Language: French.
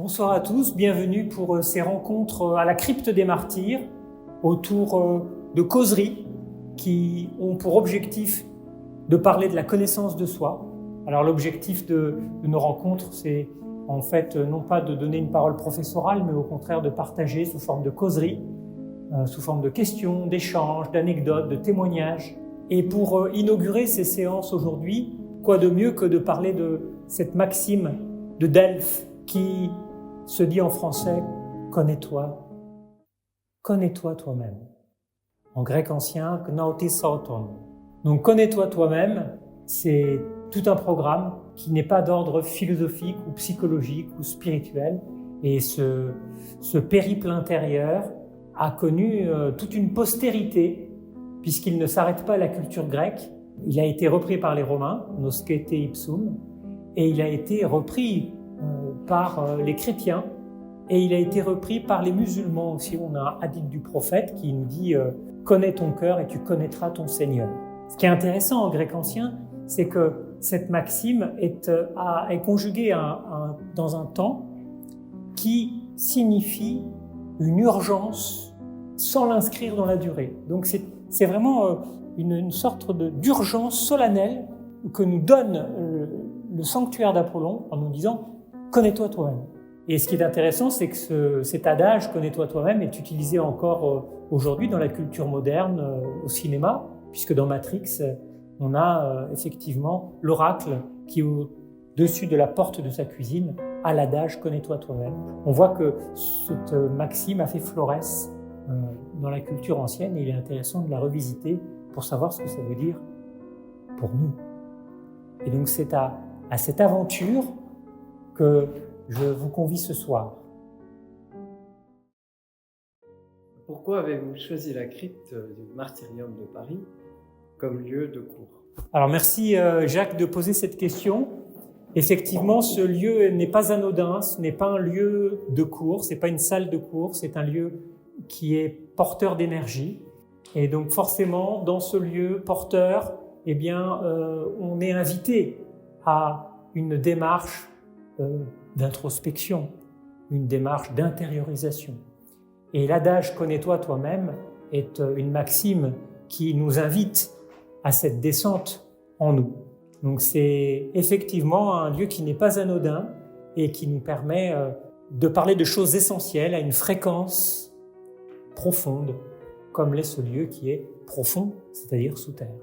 Bonsoir à tous, bienvenue pour ces rencontres à la crypte des martyrs autour de causeries qui ont pour objectif de parler de la connaissance de soi. Alors l'objectif de nos rencontres, c'est en fait non pas de donner une parole professorale, mais au contraire de partager sous forme de causeries, sous forme de questions, d'échanges, d'anecdotes, de témoignages. Et pour inaugurer ces séances aujourd'hui, quoi de mieux que de parler de cette maxime de Delphes qui se dit en français « Connais-toi toi-même ». En grec ancien, gnautisauton. Donc connais-toi toi-même, c'est tout un programme qui n'est pas d'ordre philosophique ou psychologique ou spirituel. Et ce périple intérieur a connu toute une postérité, puisqu'il ne s'arrête pas à la culture grecque. Il a été repris par les Romains, noscete ipsum, et il a été repris par les chrétiens, et il a été repris par les musulmans aussi. On a un hadith du prophète qui nous dit « Connais ton cœur et tu connaîtras ton Seigneur ». Ce qui est intéressant en grec ancien, c'est que cette maxime est conjuguée dans un temps qui signifie une urgence sans l'inscrire dans la durée. Donc c'est vraiment une sorte d'urgence solennelle que nous donne le sanctuaire d'Apollon en nous disant « Connais-toi toi-même ». Et ce qui est intéressant, c'est que cet adage « Connais-toi toi-même » est utilisé encore aujourd'hui dans la culture moderne, au cinéma, puisque dans Matrix, on a effectivement l'oracle qui, au-dessus de la porte de sa cuisine, a l'adage « Connais-toi toi-même ». On voit que cette maxime a fait florès dans la culture ancienne et il est intéressant de la revisiter pour savoir ce que ça veut dire pour nous. Et donc c'est à cette aventure que je vous convie ce soir. Pourquoi avez-vous choisi la crypte du martyrium de Paris comme lieu de cours? Alors merci Jacques de poser cette question. Effectivement, ce lieu n'est pas anodin, ce n'est pas un lieu de cours, c'est pas une salle de cours, c'est un lieu qui est porteur d'énergie. Et donc forcément, dans ce lieu porteur, eh bien, on est invité à une démarche d'introspection, une démarche d'intériorisation. Et l'adage « Connais-toi toi-même » est une maxime qui nous invite à cette descente en nous. Donc c'est effectivement un lieu qui n'est pas anodin et qui nous permet de parler de choses essentielles à une fréquence profonde, comme l'est ce lieu qui est profond, c'est-à-dire sous terre.